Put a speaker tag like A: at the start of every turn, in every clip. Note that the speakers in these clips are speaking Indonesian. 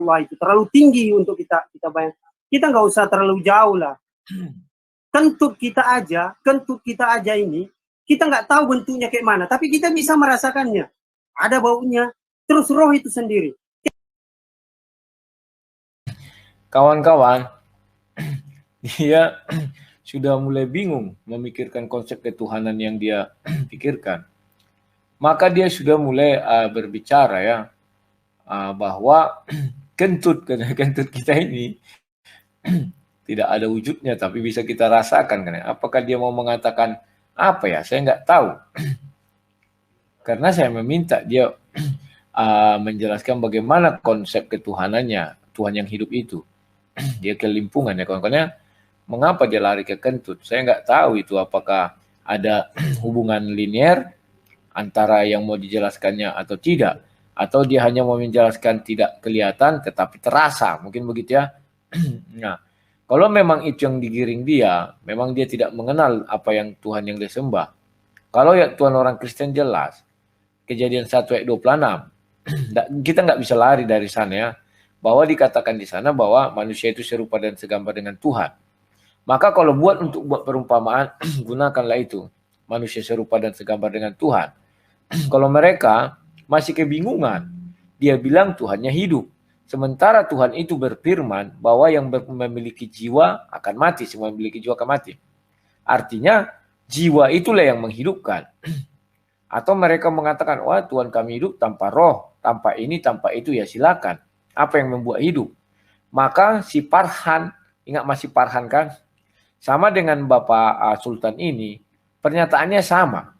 A: Allah itu terlalu tinggi untuk kita bayangkan. Kita nggak usah terlalu jauh lah. Kentut kita aja ini, kita nggak tahu bentuknya kayak mana, tapi kita bisa merasakannya. Ada baunya, terus roh itu sendiri.
B: Kawan-kawan, dia sudah mulai bingung memikirkan konsep ketuhanan yang dia pikirkan. Maka dia sudah mulai berbicara ya, bahwa kentut kita ini tidak ada wujudnya, tapi bisa kita rasakan. Kan? Apakah dia mau mengatakan apa ya? Saya nggak tahu. Karena saya meminta dia menjelaskan bagaimana konsep ketuhanannya, Tuhan yang hidup itu. Dia kelimpungan ya kawan-kawan. Mengapa dia lari ke kentut? Saya nggak tahu itu apakah ada hubungan linear antara yang mau dijelaskannya atau tidak. Atau dia hanya mau menjelaskan tidak kelihatan tetapi terasa. Mungkin begitu ya. Nah, kalau memang itu yang digiring dia, memang dia tidak mengenal apa yang Tuhan yang dia sembah. Kalau ya Tuhan orang Kristen jelas, Kejadian 1 ayat 26, kita nggak bisa lari dari sana ya, bahwa dikatakan di sana bahwa manusia itu serupa dan segambar dengan Tuhan. Maka kalau untuk buat perumpamaan, gunakanlah itu, manusia serupa dan segambar dengan Tuhan. Kalau mereka masih kebingungan, dia bilang Tuhannya hidup. Sementara Tuhan itu berfirman bahwa yang memiliki jiwa akan mati, semua yang memiliki jiwa akan mati. Artinya jiwa itulah yang menghidupkan. Atau mereka mengatakan, wah Tuhan kami hidup tanpa roh, tanpa ini, tanpa itu, ya silakan. Apa yang membuat hidup? Maka si Farhan, ingat masih Farhan kan? Sama dengan Bapak Sultan ini, pernyataannya sama.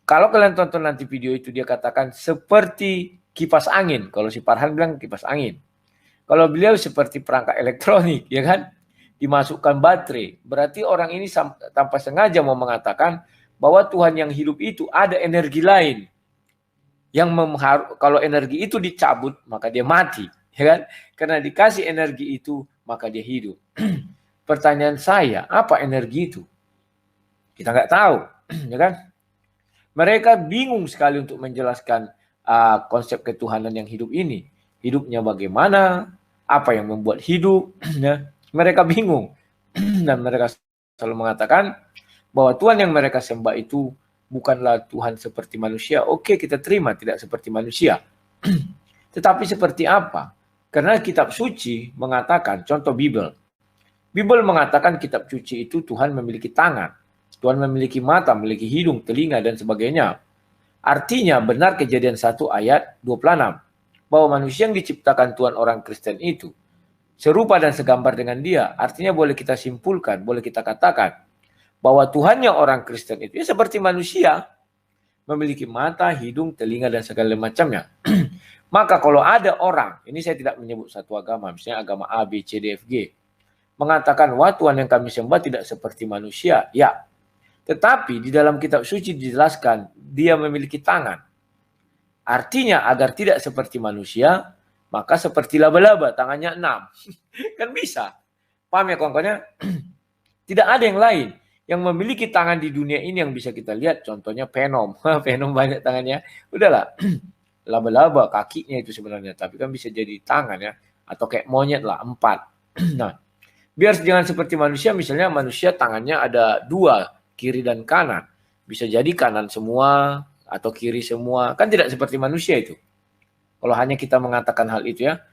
B: Kalau kalian tonton nanti video itu, dia katakan seperti kipas angin. Kalau si Farhan bilang kipas angin. Kalau beliau seperti perangkat elektronik, ya kan? Dimasukkan baterai. Berarti orang ini tanpa sengaja mau mengatakan bahwa Tuhan yang hidup itu ada energi lain. Yang kalau energi itu dicabut, maka dia mati. Ya kan? Karena dikasih energi itu, maka dia hidup. Pertanyaan saya, apa energi itu? Kita nggak tahu. Ya kan? Mereka bingung sekali untuk menjelaskan konsep ketuhanan yang hidup ini. Hidupnya bagaimana? Apa yang membuat hidup? Ya. Mereka bingung. Dan mereka selalu mengatakan bahwa Tuhan yang mereka sembah itu bukanlah Tuhan seperti manusia. Oke, kita terima tidak seperti manusia. Tetapi seperti apa? Karena kitab suci mengatakan, contoh Bible. Bible mengatakan kitab suci itu Tuhan memiliki tangan. Tuhan memiliki mata, memiliki hidung, telinga, dan sebagainya. Artinya benar Kejadian 1 ayat 26. Bahwa manusia yang diciptakan Tuhan orang Kristen itu serupa dan segambar dengan dia. Artinya boleh kita simpulkan, boleh kita katakan bahwa Tuhan yang orang Kristen itu ya seperti manusia. Memiliki mata, hidung, telinga, dan segala macamnya. Maka kalau ada orang, ini saya tidak menyebut satu agama, misalnya agama A, B, C, D, F, G, mengatakan, wah Tuhan yang kami sembah tidak seperti manusia. Ya, tetapi di dalam kitab suci dijelaskan, dia memiliki tangan. Artinya agar tidak seperti manusia, maka seperti laba-laba, tangannya 6. Kan bisa. Paham ya kawan-kawannya? Tidak ada yang lain yang memiliki tangan di dunia ini yang bisa kita lihat. Contohnya Venom. Venom banyak tangannya. Udahlah. Laba-laba kakinya itu sebenarnya. Tapi kan bisa jadi tangan ya. Atau kayak monyet lah, 4. Nah, biar jangan seperti manusia. Misalnya manusia tangannya ada 2, kiri dan kanan. Bisa jadi kanan semua atau kiri semua. Kan tidak seperti manusia itu. Kalau hanya kita mengatakan hal itu ya.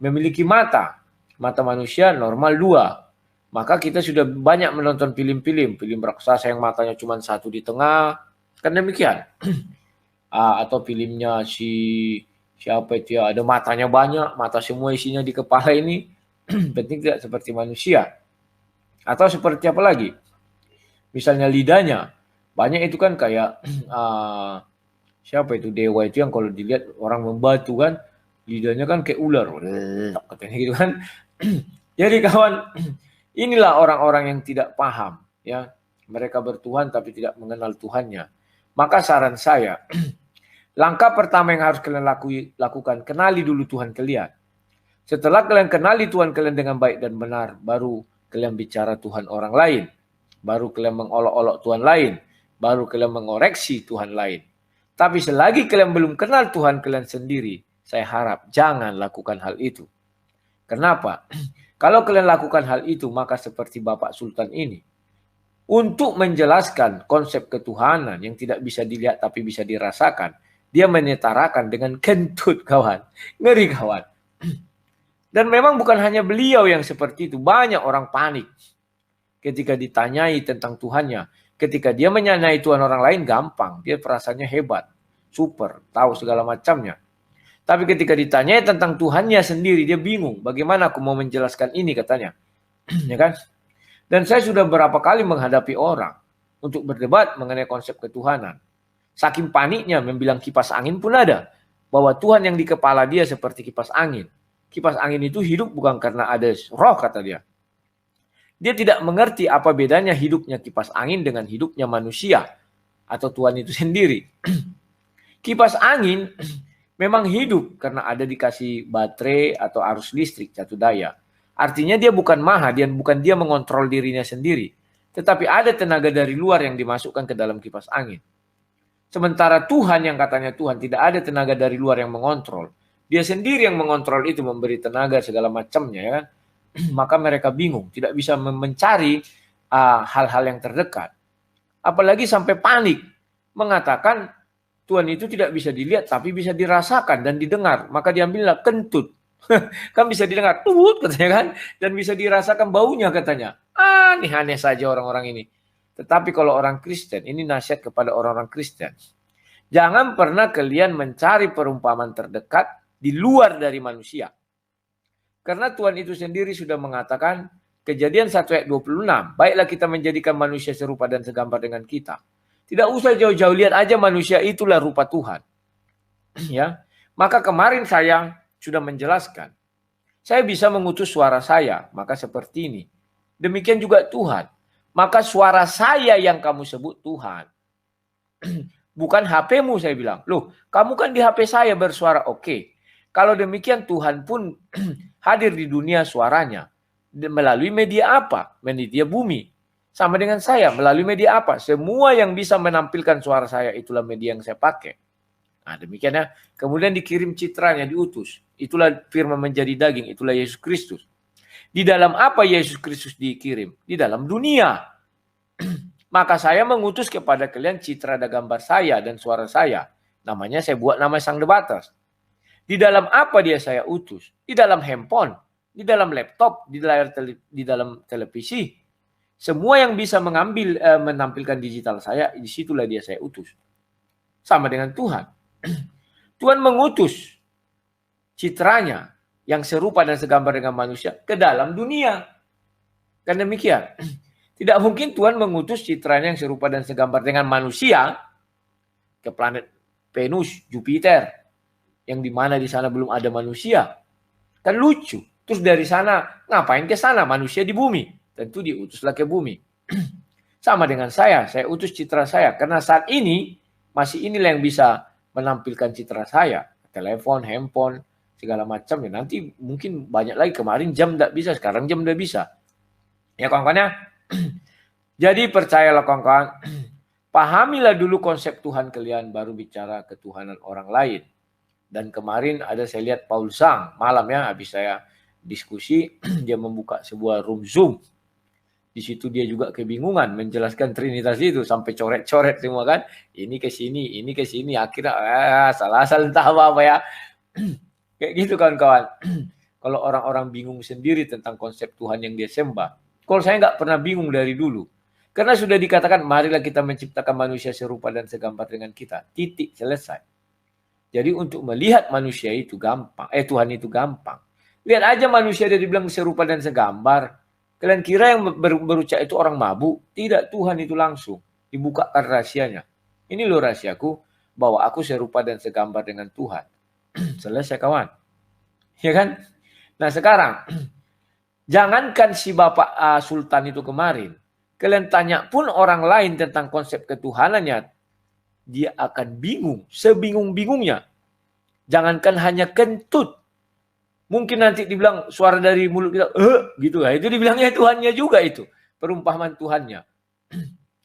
B: Memiliki mata. Mata manusia normal 2. Maka kita sudah banyak menonton film-film raksasa yang matanya cuma 1 di tengah. Kan demikian. Atau filmnya siapa itu ya, ada matanya banyak, mata semua isinya di kepala ini. Penting tidak seperti manusia. Atau seperti apa lagi? Misalnya lidahnya. Banyak itu kan kayak siapa itu dewa itu yang kalau dilihat orang membatu kan, lidahnya kan kayak ular. Katanya gitu kan. Jadi kawan, inilah orang-orang yang tidak paham. Ya, mereka bertuhan tapi tidak mengenal Tuhannya. Maka saran saya, langkah pertama yang harus kalian lakukan, kenali dulu Tuhan kalian. Setelah kalian kenali Tuhan kalian dengan baik dan benar, baru kalian bicara Tuhan orang lain. Baru kalian mengolok-olok Tuhan lain. Baru kalian mengoreksi Tuhan lain. Tapi selagi kalian belum kenal Tuhan kalian sendiri, Saya harap jangan lakukan hal itu. Kenapa? Kalau kalian lakukan hal itu, maka seperti Bapak Sultan ini, untuk menjelaskan konsep ketuhanan yang tidak bisa dilihat tapi bisa dirasakan, dia menyetarakan dengan kentut, kawan. Ngeri, kawan. Dan memang bukan hanya beliau yang seperti itu. Banyak orang panik ketika ditanyai tentang Tuhannya. Ketika dia menyanyai Tuhan orang lain, gampang. Dia perasaannya hebat, super, tahu segala macamnya. Tapi ketika ditanyai tentang Tuhannya sendiri, dia bingung. Bagaimana aku mau menjelaskan ini, katanya. Ya kan? Dan saya sudah berapa kali menghadapi orang untuk berdebat mengenai konsep ketuhanan. Saking paniknya membilang kipas angin pun ada. Bahwa Tuhan yang di kepala dia seperti kipas angin. Kipas angin itu hidup bukan karena ada roh, kata dia. Dia tidak mengerti apa bedanya hidupnya kipas angin dengan hidupnya manusia. Atau Tuhan itu sendiri. Kipas angin memang hidup karena ada dikasih baterai atau arus listrik satu daya. Artinya dia bukan maha, bukan dia mengontrol dirinya sendiri. Tetapi ada tenaga dari luar yang dimasukkan ke dalam kipas angin. Sementara Tuhan yang katanya Tuhan, tidak ada tenaga dari luar yang mengontrol. Dia sendiri yang mengontrol itu, memberi tenaga segala macamnya. Ya kan? Maka mereka bingung, tidak bisa mencari hal-hal yang terdekat. Apalagi sampai panik, mengatakan Tuhan itu tidak bisa dilihat tapi bisa dirasakan dan didengar. Maka diambillah kentut. Kan bisa didengar, tut katanya kan. Dan bisa dirasakan baunya katanya. Aneh-aneh saja orang-orang ini. Tetapi kalau orang Kristen, ini nasihat kepada orang-orang Kristen. Jangan pernah kalian mencari perumpamaan terdekat di luar dari manusia. Karena Tuhan itu sendiri sudah mengatakan, Kejadian 1 ayat 26, baiklah kita menjadikan manusia serupa dan segambar dengan kita. Tidak usah jauh-jauh, lihat aja manusia itulah rupa Tuhan. Ya, maka kemarin saya sudah menjelaskan. Saya bisa mengutus suara saya, maka seperti ini. Demikian juga Tuhan. Maka suara saya yang kamu sebut Tuhan. Bukan HP-mu, saya bilang. Loh, kamu kan di HP saya bersuara, oke. Kalau demikian Tuhan pun hadir di dunia suaranya. Melalui media apa? Media bumi. Sama dengan saya, melalui media apa? Semua yang bisa menampilkan suara saya, itulah media yang saya pakai. Nah, demikian ya. Kemudian dikirim citranya, diutus. Itulah firman menjadi daging, itulah Yesus Kristus. Di dalam apa Yesus Kristus dikirim? Di dalam dunia. Maka saya mengutus kepada kalian citra dan gambar saya dan suara saya. Namanya saya buat nama Sang Debatas. Di dalam apa dia saya utus? Di dalam handphone, di dalam laptop, di dalam televisi. Semua yang bisa menampilkan digital saya, disitulah dia saya utus. Sama dengan Tuhan. Tuhan mengutus citranya yang serupa dan segambar dengan manusia ke dalam dunia. Kan demikian. Tidak mungkin Tuhan mengutus citranya yang serupa dan segambar dengan manusia ke planet Venus, Jupiter, yang dimana di sana belum ada manusia. Kan lucu. Terus dari sana ngapain ke sana? Manusia di bumi. Tentu diutuslah ke bumi. Sama dengan saya utus citra saya. Karena saat ini, masih inilah yang bisa menampilkan citra saya. Telepon, handphone, segala macam. Ya, nanti mungkin banyak lagi. Kemarin jam tidak bisa, sekarang jam udah bisa. Ya kawan-kawan ya. Jadi percayalah kawan-kawan. Pahamilah dulu konsep Tuhan kalian, baru bicara ketuhanan orang lain. Dan kemarin ada saya lihat Paul Sang. Malam ya, habis saya diskusi, dia membuka sebuah room Zoom. Di situ dia juga kebingungan menjelaskan Trinitas itu sampai coret-coret semua kan. Ini ke sini, akhirnya salah entah apa ya. Kayak gitu kawan-kawan. Kalau orang-orang bingung sendiri tentang konsep Tuhan yang dia sembah. Kalau saya nggak pernah bingung dari dulu. Karena sudah dikatakan marilah kita menciptakan manusia serupa dan segambar dengan kita. Titik, selesai. Jadi untuk melihat manusia itu gampang. Tuhan itu gampang. Lihat aja manusia dia dibilang serupa dan segambar. Kalian kira yang berucap itu orang mabuk? Tidak, Tuhan itu langsung dibukakan rahasianya. Ini loh rahasiaku, bahwa aku serupa dan segambar dengan Tuhan. Selesai kawan. Ya kan? Nah sekarang, jangankan si Bapak Sultan itu kemarin, kalian tanya pun orang lain tentang konsep ketuhanannya, dia akan bingung, sebingung-bingungnya. Jangankan hanya kentut. Mungkin nanti dibilang suara dari mulut kita, gitu ya. Itu dibilangnya Tuhannya juga itu. Perumpamaan Tuhannya.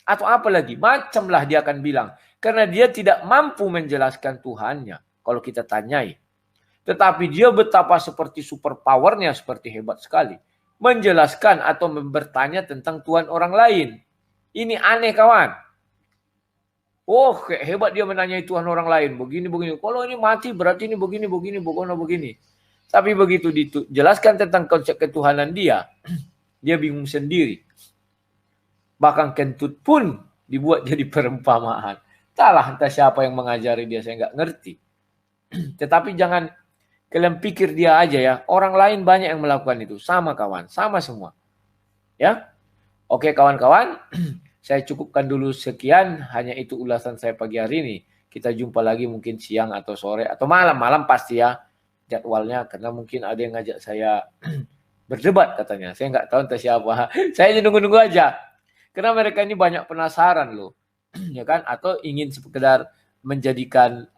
B: Atau apa lagi? Macamlah dia akan bilang. Karena dia tidak mampu menjelaskan Tuhannya. Kalau kita tanyai. Tetapi dia betapa seperti super powernya, seperti hebat sekali. Menjelaskan atau bertanya tentang Tuhan orang lain. Ini aneh kawan. Oh, kayak hebat dia menanyai Tuhan orang lain. Begini. Kalau ini mati berarti ini begini. Tapi begitu dijelaskan tentang konsep ketuhanan dia, dia bingung sendiri. Bahkan kentut pun dibuat jadi perumpamaan. Entah siapa yang mengajari dia, saya nggak ngerti. Tetapi jangan kalian pikir dia aja ya. Orang lain banyak yang melakukan itu. Sama kawan, sama semua. Ya, oke kawan-kawan. Saya cukupkan dulu sekian. Hanya itu ulasan saya pagi hari ini. Kita jumpa lagi mungkin siang atau sore atau malam. Malam pasti ya jadwalnya. Karena mungkin ada yang ngajak saya berdebat katanya. Saya nggak tahu entah siapa. Saya nunggu-nunggu aja. Karena mereka ini banyak penasaran loh. Ya kan? Atau ingin sekedar menjadikan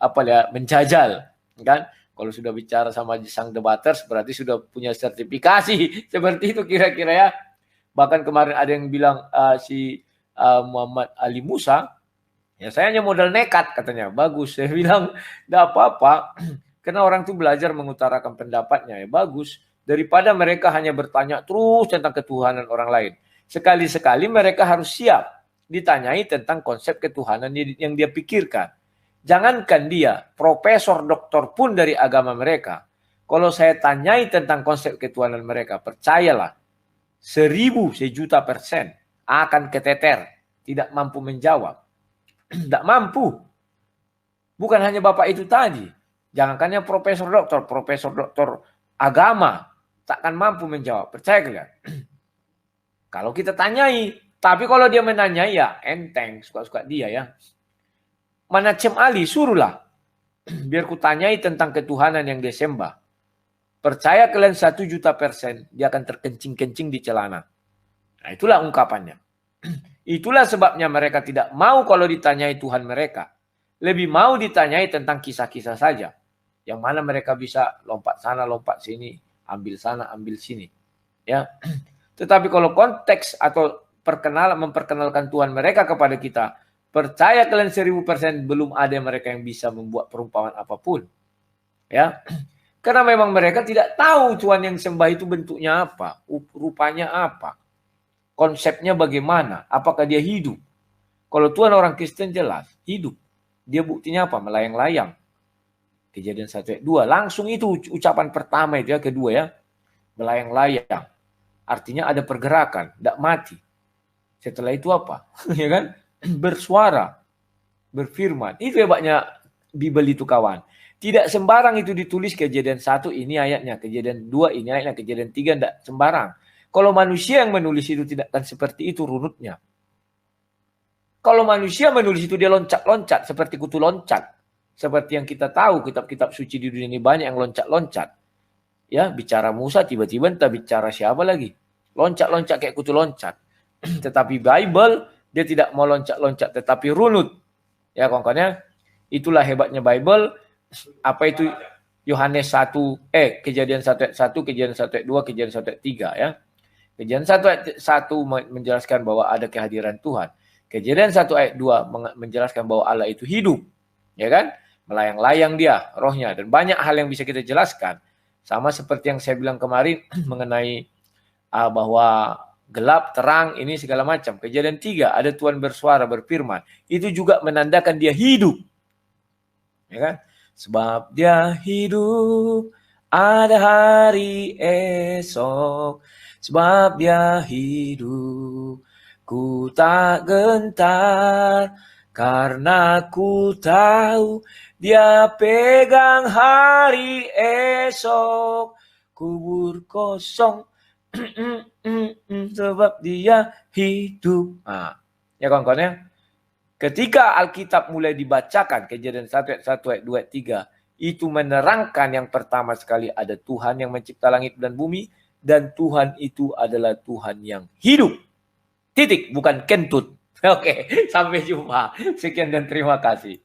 B: menjajal. Kan? Kalau sudah bicara sama sang debaters berarti sudah punya sertifikasi. Seperti itu kira-kira ya. Bahkan kemarin ada yang bilang si Muhammad Ali Musa, ya saya hanya modal nekat katanya. Bagus. Saya bilang enggak apa-apa. Karena orang itu belajar mengutarakan pendapatnya. Ya bagus. Daripada mereka hanya bertanya terus tentang ketuhanan orang lain. Sekali-sekali mereka harus siap ditanyai tentang konsep ketuhanan yang dia pikirkan. Jangankan dia, profesor, doktor pun dari agama mereka. Kalau saya tanyai tentang konsep ketuhanan mereka, percayalah, 1.000, 1.000.000% akan keteter, tidak mampu menjawab. Tidak mampu. Bukan hanya bapak itu tadi. Jangankannya profesor doktor agama, takkan mampu menjawab. Percaya kalian? Kalau kita tanyai, tapi kalau dia menanyai ya enteng, suka-suka dia ya. Mana Cem Ali, suruhlah. Biar ku tanyai tentang ketuhanan yang dia sembah. Percaya kalian 1.000.000%, dia akan terkencing-kencing di celana. Nah itulah ungkapannya. Itulah sebabnya mereka tidak mau kalau ditanyai Tuhan mereka. Lebih mau ditanyai tentang kisah-kisah saja. Yang mana mereka bisa lompat sana, lompat sini, ambil sana, ambil sini. Ya. Tetapi kalau konteks atau memperkenalkan Tuhan mereka kepada kita, percaya kalian 1.000% belum ada mereka yang bisa membuat perumpamaan apapun. Ya. Karena memang mereka tidak tahu Tuhan yang sembah itu bentuknya apa, rupanya apa, konsepnya bagaimana, apakah dia hidup. Kalau Tuhan orang Kristen jelas, hidup. Dia buktinya apa? Melayang-layang. Kejadian 1 ayat 2. Langsung itu ucapan pertama itu ya, kedua ya. Melayang-layang. Artinya ada pergerakan, tidak mati. Setelah itu apa? Ya kan? Bersuara, berfirman. Itu hebatnya Bible itu kawan. Tidak sembarang itu ditulis kejadian 1 ini ayatnya, kejadian 2 ini ayatnya, kejadian 3 tidak sembarang. Kalau manusia yang menulis itu tidak akan seperti itu runutnya. Kalau manusia menulis itu dia loncat-loncat seperti kutu loncat. Seperti yang kita tahu kitab-kitab suci di dunia ini banyak yang loncat-loncat. Ya, bicara Musa tiba-tiba entah bicara siapa lagi. Loncat-loncat kayak kutu loncat. Tetapi Bible dia tidak mau loncat-loncat tetapi runut. Ya, kawan-kawannya, itulah hebatnya Bible. Apa itu Yohanes 1 Kejadian 1 ayat 1, Kejadian 1 ayat 2, Kejadian 1 ayat 3 ya. Kejadian 1 ayat 1 menjelaskan bahwa ada kehadiran Tuhan. Kejadian 1 ayat 2 menjelaskan bahwa Allah itu hidup. Ya kan? Melayang-layang dia, rohnya. Dan banyak hal yang bisa kita jelaskan. Sama seperti yang saya bilang kemarin mengenai bahwa gelap, terang, ini segala macam. Kejadian 3, ada Tuhan bersuara, berfirman. Itu juga menandakan dia hidup. Ya kan? Sebab dia hidup, ada hari esok. Sebab dia hidup, ku tak gentar. Karena ku tahu dia pegang hari esok. Kubur kosong. Sebab dia hidup. Nah, ya kawan-kawan ya. Ketika Alkitab mulai dibacakan, Kejadian 1 ayat 1 ayat 2 ayat 3, itu menerangkan yang pertama sekali ada Tuhan yang mencipta langit dan bumi, dan Tuhan itu adalah Tuhan yang hidup. Titik, bukan kentut. Oke, sampai jumpa. Sekian dan terima kasih.